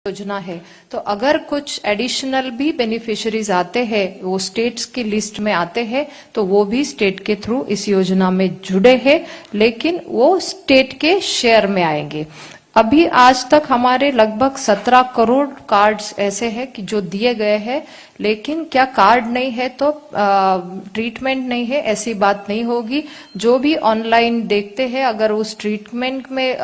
योजना है। तो अगर कुछ एडिशनल भी बेनिफिशियरीज आते हैं, वो स्टेट्स की लिस्ट में आते हैं, तो वो भी स्टेट के थ्रू इस योजना में जुड़े हैं, लेकिन वो स्टेट के शेयर में आएंगे। अभी आज तक हमारे लगभग 17 करोड़ कार्ड्स ऐसे हैं कि जो दिए गए हैं, लेकिन क्या कार्ड नहीं है तो ट्रीटमेंट नहीं है, ऐसी बात नहीं होगी। जो भी ऑनलाइन देखते हैं, अगर उस ट्रीटमेंट में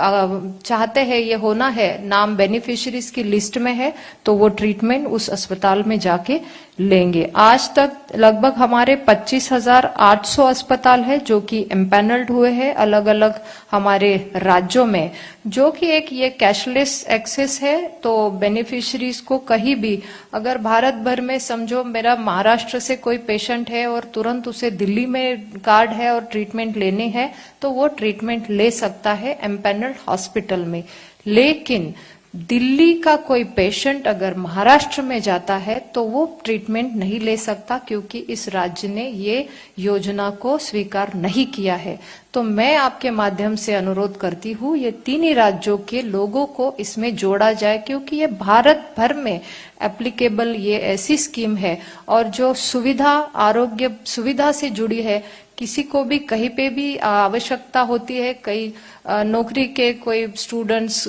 चाहते हैं ये होना है, नाम बेनिफिशियरीज की लिस्ट में है, तो वो ट्रीटमेंट उस अस्पताल में जाके लेंगे। आज तक लगभग हमारे 25,800 अस्पताल है जो कि एम्पैनल्ड हुए हैं अलग अलग हमारे राज्यों में, जो कि एक ये कैशलेस एक्सेस है। तो बेनिफिशियरीज को कहीं भी, अगर भारत भर में समझो मेरा महाराष्ट्र से कोई पेशेंट है और तुरंत उसे दिल्ली में कार्ड है और ट्रीटमेंट लेनी है, तो वो ट्रीटमेंट ले सकता है एम्पैनल्ड हॉस्पिटल में। लेकिन दिल्ली का कोई पेशेंट अगर महाराष्ट्र में जाता है तो वो ट्रीटमेंट नहीं ले सकता, क्योंकि इस राज्य ने ये योजना को स्वीकार नहीं किया है। तो मैं आपके माध्यम से अनुरोध करती हूँ, ये तीन ही राज्यों के लोगों को इसमें जोड़ा जाए, क्योंकि ये भारत भर में एप्लीकेबल ये ऐसी स्कीम है और जो सुविधा, आरोग्य सुविधा से जुड़ी है। किसी को भी कहीं पे भी आवश्यकता होती है, कई नौकरी के कोई स्टूडेंट्स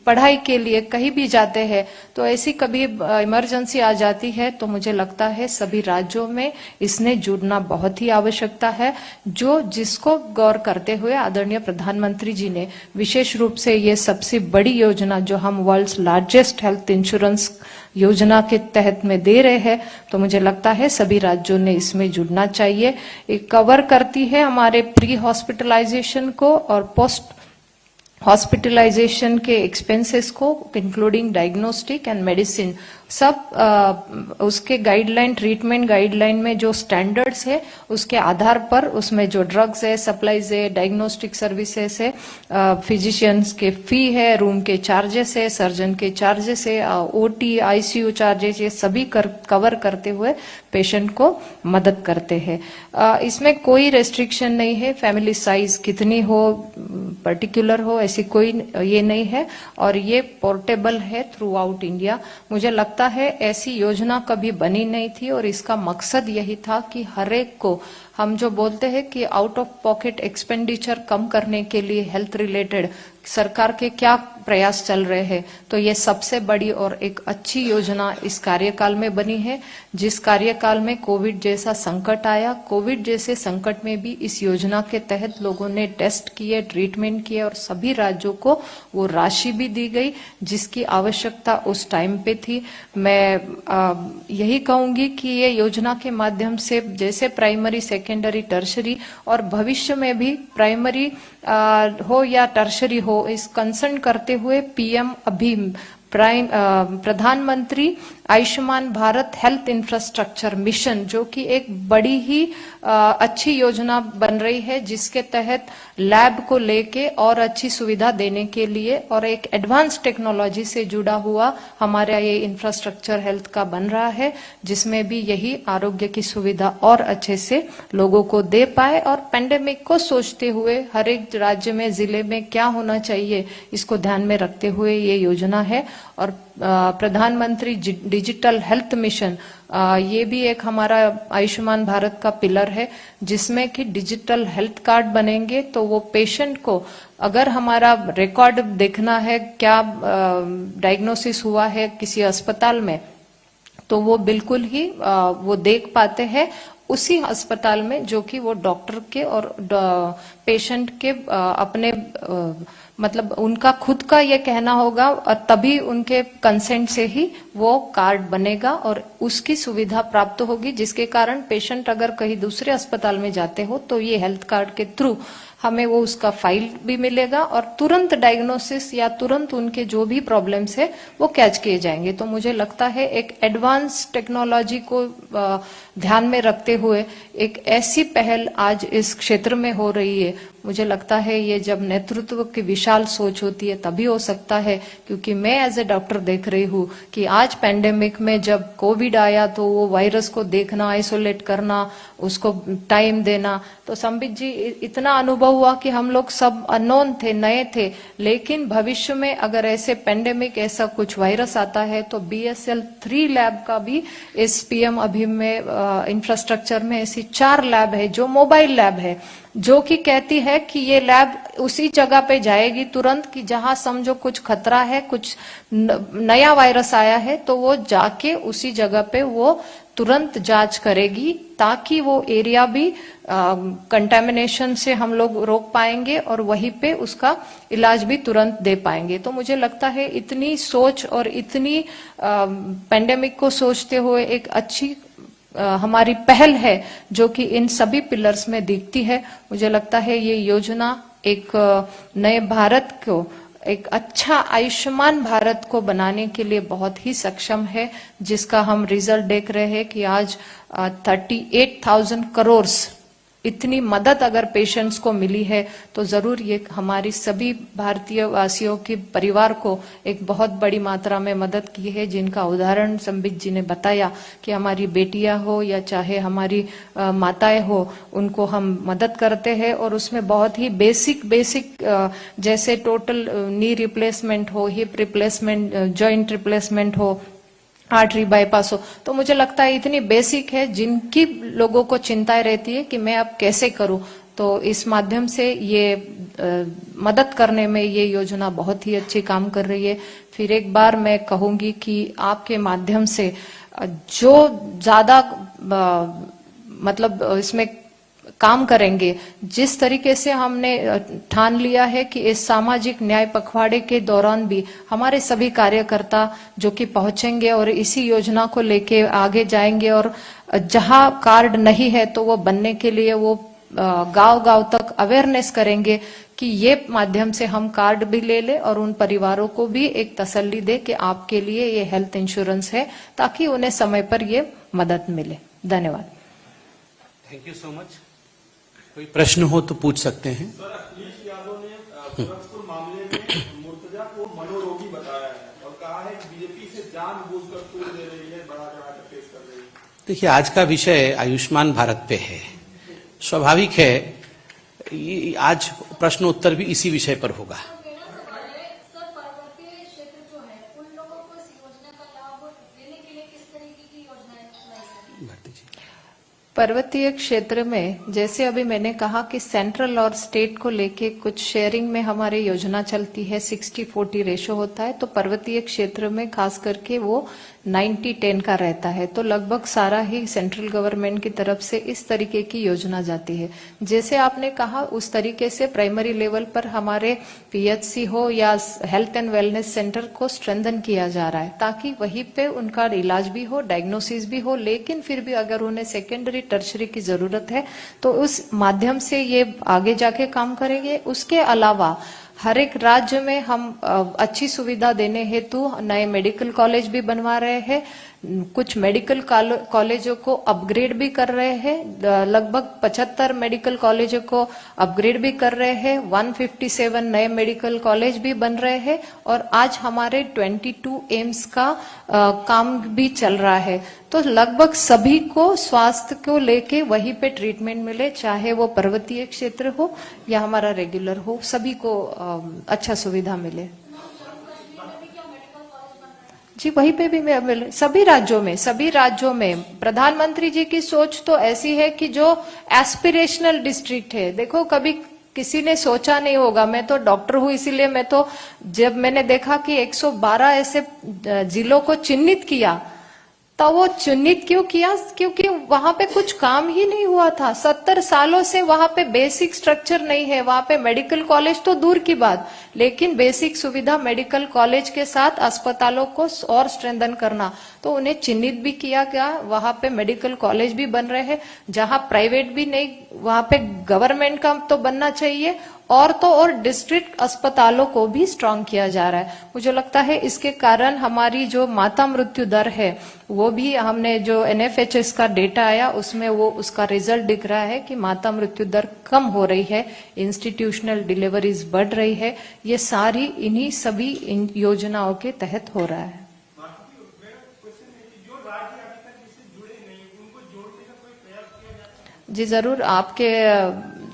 पढ़ाई के लिए कहीं भी जाते हैं, तो ऐसी कभी इमरजेंसी आ जाती है, तो मुझे लगता है सभी राज्यों में इसने जुड़ना बहुत ही आवश्यकता है। जो जिसको गौर करते हुए आदरणीय प्रधानमंत्री जी ने विशेष रूप से ये सबसे बड़ी योजना, जो हम वर्ल्ड्स लार्जेस्ट हेल्थ इंश्योरेंस योजना के तहत में दे रहे हैं, तो मुझे लगता है सभी राज्यों ने इसमें जुड़ना चाहिए। एक कवर करती है हमारे प्री हॉस्पिटलाइजेशन को और पोस्ट हॉस्पिटलाइजेशन के एक्सपेंसेस को, इंक्लूडिंग डायग्नोस्टिक एंड मेडिसिन, सब उसके गाइडलाइन, ट्रीटमेंट गाइडलाइन में जो स्टैंडर्ड्स है उसके आधार पर उसमें जो ड्रग्स है, सप्लाईज है, डायग्नोस्टिक सर्विसेज है, फिजिशियंस के फी है, रूम के चार्जेस है, सर्जन के चार्जेस है, ओटी आईसीयू चार्जेस, ये सभी कवर करते हुए पेशेंट को मदद करते हैं। इसमें कोई रेस्ट्रिक्शन नहीं है, फैमिली साइज कितनी हो, पर्टिकुलर हो, ऐसी कोई ये नहीं है, और ये पोर्टेबल है थ्रू आउट इंडिया। मुझे लगता है ऐसी योजना कभी बनी नहीं थी, और इसका मकसद यही था कि हर एक को, हम जो बोलते हैं कि आउट ऑफ पॉकेट एक्सपेंडिचर कम करने के लिए हेल्थ रिलेटेड सरकार के क्या प्रयास चल रहे हैं, तो ये सबसे बड़ी और एक अच्छी योजना इस कार्यकाल में बनी है। जिस कार्यकाल में कोविड जैसा संकट आया, कोविड जैसे संकट में भी इस योजना के तहत लोगों ने टेस्ट किए, ट्रीटमेंट किए, और सभी राज्यों को वो राशि भी दी गई जिसकी आवश्यकता उस टाइम पे थी। मैं यही कहूंगी कि ये योजना के माध्यम से जैसे प्राइमरी, सेकेंडरी, टर्शरी, और भविष्य में भी प्राइमरी हो या टर्शरी हो, इस कंसर्न करते हुए पीएम अभी प्रधानमंत्री Ayushman Bharat health infrastructure mission, जो कि एक बड़ी ही अच्छी योजना बन रही है, जिसके तहत लैब को लेके और अच्छी सुविधा देने के लिए और एक एडवांस टेक्नोलॉजी से जुड़ा हुआ हमारा ये इंफ्रास्ट्रक्चर हेल्थ का बन रहा है, जिसमें भी यही आरोग्य की सुविधा और अच्छे से लोगों को दे पाए। और पेंडेमिक को सोचते हुए हर एक राज्य में, जिले में क्या होना चाहिए, इसको ध्यान में रखते हुए ये योजना है। और प्रधानमंत्री डिजिटल हेल्थ मिशन, ये भी एक हमारा आयुष्मान भारत का पिलर है, जिसमें कि डिजिटल हेल्थ कार्ड बनेंगे, तो वो पेशेंट को अगर हमारा रिकॉर्ड देखना है, क्या डायग्नोसिस हुआ है किसी अस्पताल में, तो वो बिल्कुल ही वो देख पाते हैं उसी अस्पताल में, जो कि वो डॉक्टर के और पेशेंट के अपने मतलब उनका खुद का ये कहना होगा, तभी उनके कंसेंट से ही वो कार्ड बनेगा और उसकी सुविधा प्राप्त होगी, जिसके कारण पेशेंट अगर कहीं दूसरे अस्पताल में जाते हो तो ये हेल्थ कार्ड के थ्रू हमें वो उसका फाइल भी मिलेगा और तुरंत डायग्नोसिस या तुरंत उनके जो भी प्रॉब्लम्स है वो कैच किए जाएंगे। तो मुझे लगता है एक एडवांस टेक्नोलॉजी को ध्यान में रखते हुए एक ऐसी पहल आज इस क्षेत्र में हो रही है, मुझे लगता है ये जब नेतृत्व की विशाल सोच होती है तभी हो सकता है, क्योंकि मैं एज ए डॉक्टर देख रही हूँ कि आज पैंडेमिक में जब कोविड आया तो वो वायरस को देखना, आइसोलेट करना, उसको टाइम देना, तो संबित जी इतना अनुभव हुआ कि हम लोग सब अननोन थे, नए थे, लेकिन भविष्य में अगर ऐसे पैंडेमिक ऐसा कुछ वायरस आता है तो BSL 3 लैब का भी इस PM अभियान में इंफ्रास्ट्रक्चर में ऐसी 4 लैब है जो मोबाइल लैब है, जो कि कहती है कि ये लैब उसी जगह पे जाएगी तुरंत कि जहां समझो कुछ खतरा है, कुछ नया वायरस आया है, तो वो जाके उसी जगह पे वो तुरंत जांच करेगी, ताकि वो एरिया भी कंटेमिनेशन से हम लोग रोक पाएंगे और वहीं पे उसका इलाज भी तुरंत दे पाएंगे। तो मुझे लगता है इतनी सोच और इतनी पेंडेमिक को सोचते हुए एक अच्छी हमारी पहल है जो कि इन सभी पिलर्स में दिखती है। मुझे लगता है ये योजना एक नए भारत को, एक अच्छा आयुष्मान भारत को बनाने के लिए बहुत ही सक्षम है, जिसका हम रिजल्ट देख रहे हैं कि आज 38,000 करोड़ इतनी मदद अगर पेशेंट्स को मिली है तो जरूर ये हमारी सभी भारतीय वासियों के परिवार को एक बहुत बड़ी मात्रा में मदद की है, जिनका उदाहरण संबित जी ने बताया कि हमारी बेटियां हो या चाहे हमारी माताएं हो, उनको हम मदद करते हैं और उसमें बहुत ही बेसिक जैसे टोटल नी रिप्लेसमेंट हो, हिप रिप्लेसमेंट, जॉइंट रिप्लेसमेंट हो, आर्टरी बाईपास हो, तो मुझे लगता है इतनी बेसिक है जिनकी लोगों को चिंताएं रहती है कि मैं अब कैसे करूं, तो इस माध्यम से ये मदद करने में ये योजना बहुत ही अच्छी काम कर रही है। फिर एक बार मैं कहूंगी कि आपके माध्यम से जो ज्यादा मतलब इसमें काम करेंगे, जिस तरीके से हमने ठान लिया है कि इस सामाजिक न्याय पखवाड़े के दौरान भी हमारे सभी कार्यकर्ता जो कि पहुंचेंगे और इसी योजना को लेके आगे जाएंगे और जहां कार्ड नहीं है तो वो बनने के लिए वो गांव-गांव तक अवेयरनेस करेंगे कि ये माध्यम से हम कार्ड भी ले ले और उन परिवारों को भी एक तसल्ली दे कि आपके लिए ये हेल्थ इंश्योरेंस है, ताकि उन्हें समय पर ये मदद मिले। धन्यवाद। Thank you so much. कोई प्रश्न हो तो पूछ सकते हैं। सर, अखिलेश यादव ने गोरखपुर मामले में मुर्तजा को मनोरोगी बताया है और कहा है कि बीजेपी से जानबूझकर तूल दे रही है, बड़ा चढ़ाकर पेश कर रही है। देखिए, आज का विषय आयुष्मान भारत पे है। स्वाभाविक है आज प्रश्न उत्तर भी इसी विषय पर होगा। पर्वतीय क्षेत्र में जैसे अभी मैंने कहा कि सेंट्रल और स्टेट को लेके कुछ शेयरिंग में हमारी योजना चलती है, 60-40 रेशो होता है, तो पर्वतीय क्षेत्र में खास करके वो 90-10 का रहता है, तो लगभग सारा ही सेंट्रल गवर्नमेंट की तरफ से इस तरीके की योजना जाती है। जैसे आपने कहा उस तरीके से प्राइमरी लेवल पर हमारे PHC हो या हेल्थ एंड वेलनेस सेंटर को स्ट्रेंथन किया जा रहा है, ताकि वहीं पे उनका इलाज भी हो, डायग्नोसिस भी हो, लेकिन फिर भी अगर उन्हें सेकेंडरी टर्शरी की जरूरत है तो उस माध्यम से ये आगे जाके काम करेंगे। उसके अलावा हर एक राज्य में हम अच्छी सुविधा देने हेतु नए मेडिकल कॉलेज भी बनवा रहे हैं, कुछ मेडिकल कॉलेजों को अपग्रेड भी कर रहे हैं, लगभग 75 मेडिकल कॉलेजों को अपग्रेड भी कर रहे हैं, 157 नए मेडिकल कॉलेज भी बन रहे हैं और आज हमारे 22 एम्स का काम भी चल रहा है। तो लगभग सभी को स्वास्थ्य को लेके वहीं पे ट्रीटमेंट मिले, चाहे वो पर्वतीय क्षेत्र हो या हमारा रेगुलर हो, सभी को अच्छा सुविधा मिले। जी वहीं पे भी मैं सभी राज्यों में प्रधानमंत्री जी की सोच तो ऐसी है कि जो एस्पिरेशनल डिस्ट्रिक्ट है, देखो कभी किसी ने सोचा नहीं होगा, मैं तो डॉक्टर हूं इसीलिए मैं तो जब मैंने देखा कि 112 ऐसे जिलों को चिन्हित किया, तो वो चिन्हित क्यों किया? क्योंकि वहां पे कुछ काम ही नहीं हुआ था। 70 सालों से वहां पे बेसिक स्ट्रक्चर नहीं है, वहां पे मेडिकल कॉलेज तो दूर की बात, लेकिन बेसिक सुविधा मेडिकल कॉलेज के साथ अस्पतालों को और स्ट्रेंथन करना, तो उन्हें चिन्हित भी किया गया। वहां पे मेडिकल कॉलेज भी बन रहे हैं, जहां प्राइवेट भी नहीं, वहां पे गवर्नमेंट का तो बनना चाहिए और तो और डिस्ट्रिक्ट अस्पतालों को भी स्ट्रांग किया जा रहा है। मुझे लगता है इसके कारण हमारी जो माता मृत्यु दर है वो भी, हमने जो NFHS का डेटा आया उसमें वो उसका रिजल्ट दिख रहा है कि माता मृत्यु दर कम हो रही है, इंस्टीट्यूशनल डिलीवरीज बढ़ रही है। ये सारी इन्हीं सभी इन योजनाओं के तहत हो रहा है। जी जरूर, आपके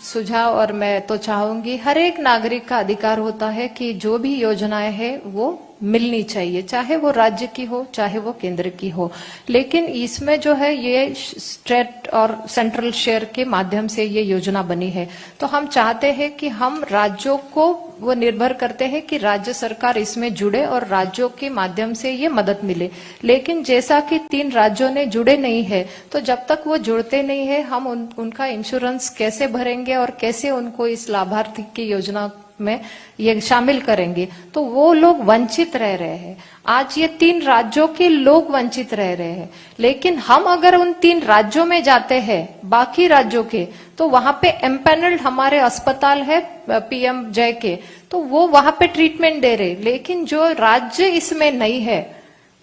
सुझाव, और मैं तो चाहूंगी हर एक नागरिक का अधिकार होता है कि जो भी योजनाएं हैं वो मिलनी चाहिए, चाहे वो राज्य की हो चाहे वो केंद्र की हो। लेकिन इसमें जो है ये स्टेट और सेंट्रल शेयर के माध्यम से ये योजना बनी है, तो हम चाहते हैं कि हम राज्यों को वो निर्भर करते हैं कि राज्य सरकार इसमें जुड़े और राज्यों के माध्यम से ये मदद मिले। लेकिन जैसा कि 3 राज्यों ने जुड़े नहीं है, तो जब तक वो जुड़ते नहीं है हम उनका इंश्योरेंस कैसे भरेंगे और कैसे उनको इस लाभार्थी की योजना में ये शामिल करेंगे, तो वो लोग वंचित रह रहे हैं। आज ये 3 राज्यों के लोग वंचित रह रहे हैं। लेकिन हम अगर उन 3 राज्यों में जाते हैं बाकी राज्यों के, तो वहां पे एम्पैनल्ड हमारे अस्पताल है PM जय के, तो वो वहां पे ट्रीटमेंट दे रहे। लेकिन जो राज्य इसमें नहीं है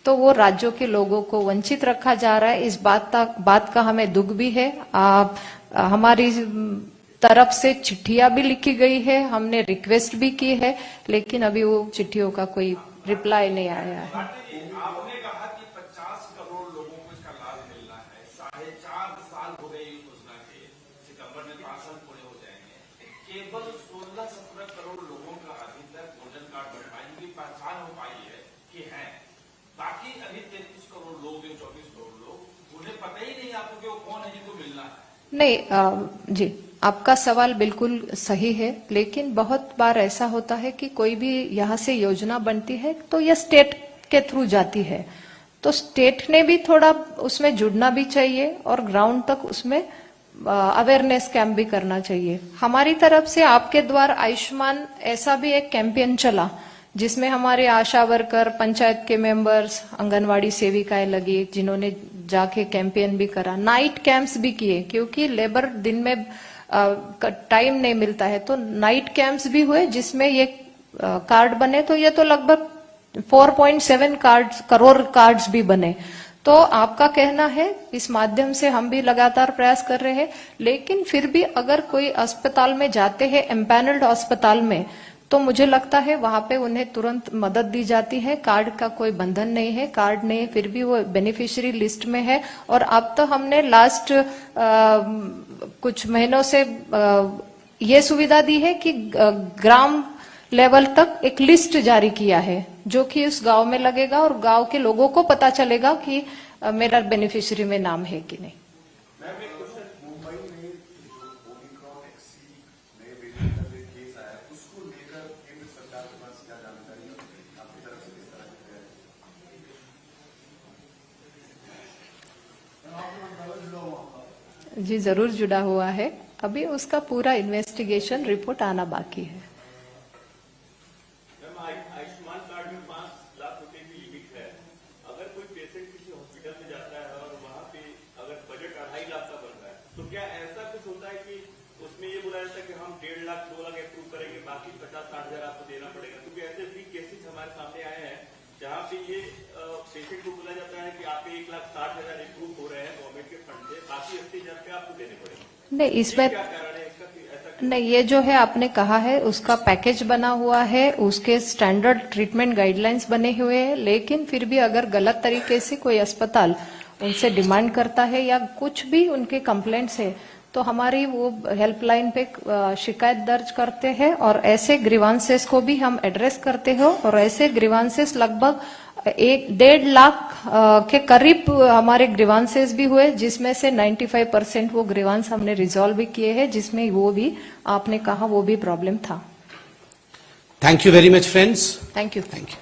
तो वो राज्यों के लोगों को वंचित रखा जा रहा है। इस बात का हमें दुख भी है। हमारी तरफ से चिट्ठियां भी लिखी गई है, हमने रिक्वेस्ट भी की है, लेकिन अभी वो चिट्ठियों का कोई रिप्लाई नहीं आया है। आपने कहा कि 50 करोड़ लोगों को इसका लाभ मिलना है, 4.5 साल हो गए योजना के, सितंबर में 5 साल पूरे हो जाएंगे। केवल 16-17 करोड़ लोगों का अभी तक भोजन कार्ड बन पाए, इनकी पहचान हो पाई है कि है, बाकी अभी 33 करोड़ लोग, 24 करोड़ लोग, उन्हें पता ही नहीं आपको कि वो कौन है जिनको मिलना है। नहीं जी, आपका सवाल बिल्कुल सही है, लेकिन बहुत बार ऐसा होता है कि कोई भी यहाँ से योजना बनती है तो यह स्टेट के थ्रू जाती है, तो स्टेट ने भी थोड़ा उसमें जुड़ना भी चाहिए और ग्राउंड तक उसमें अवेयरनेस कैंप भी करना चाहिए। हमारी तरफ से आपके द्वारा आयुष्मान ऐसा भी एक कैंपेन चला जिसमें हमारे आशा वर्कर, पंचायत के मेंबर्स, आंगनवाड़ी सेविकाएं लगी, जिन्होंने जाके कैंपेन भी करा, नाइट कैंप्स भी किए, क्योंकि लेबर दिन में टाइम नहीं मिलता है, तो नाइट कैंप्स भी हुए जिसमें ये कार्ड बने। तो ये तो लगभग 4.7 करोड़ कार्ड्स भी बने। तो आपका कहना है, इस माध्यम से हम भी लगातार प्रयास कर रहे हैं। लेकिन फिर भी अगर कोई अस्पताल में जाते हैं, एम्पैनल्ड अस्पताल में, तो मुझे लगता है वहां पे उन्हें तुरंत मदद दी जाती है। कार्ड का कोई बंधन नहीं है, कार्ड नहीं, फिर भी वो बेनिफिशियरी लिस्ट में है। और अब तो हमने लास्ट कुछ महीनों से ये सुविधा दी है कि ग्राम लेवल तक एक लिस्ट जारी किया है, जो कि उस गांव में लगेगा और गांव के लोगों को पता चलेगा कि मेरा बेनिफिशियरी में नाम है कि नहीं। जी जरूर जुड़ा हुआ है, अभी उसका पूरा इन्वेस्टिगेशन रिपोर्ट आना बाकी है। आयुष्मान कार्ड में 5 लाख रुपए की लिमिट है। अगर कोई पेशेंट किसी हॉस्पिटल में जाता है और वहाँ पे अगर बजट 2.5 लाख का बन रहा है, तो क्या ऐसा कुछ होता है कि उसमें ये बोला जाता है कि हम 1.5 लाख 2 लाख अप्रूव करेंगे, बाकी 50-60 हजार आपको देना पड़ेगा? क्योंकि ऐसे भी केसेस हमारे सामने आए हैं जहाँ पे ये पेशेंट को बोला जाता है कि आपके 1,60,000 अप्रूव हो रहे हैं गवर्नमेंट के फंड से, बाकी 80,000 पे आपको देने पड़ेंगे। नहीं, इसमें क्या कारण है इसका? नहीं, ये जो है आपने कहा है उसका पैकेज बना हुआ है, उसके स्टैंडर्ड ट्रीटमेंट गाइडलाइंस बने हुए हैं। लेकिन फिर भी अगर गलत तरीके से कोई अस्पताल उनसे डिमांड करता है या कुछ भी उनके कंप्लेंट्स है, तो हमारी वो हेल्पलाइन पे शिकायत दर्ज करते हैं और ऐसे ग्रीवांसेस को भी हम एड्रेस करते हो। और ऐसे ग्रीवांसेस लगभग 1.5 लाख के करीब हमारे ग्रीवांसेस भी हुए, जिसमें से 95% वो ग्रीवांस हमने रिजॉल्व भी किए हैं, जिसमें वो भी आपने कहा वो भी प्रॉब्लम था। Thank you very much friends. Thank you. Thank you.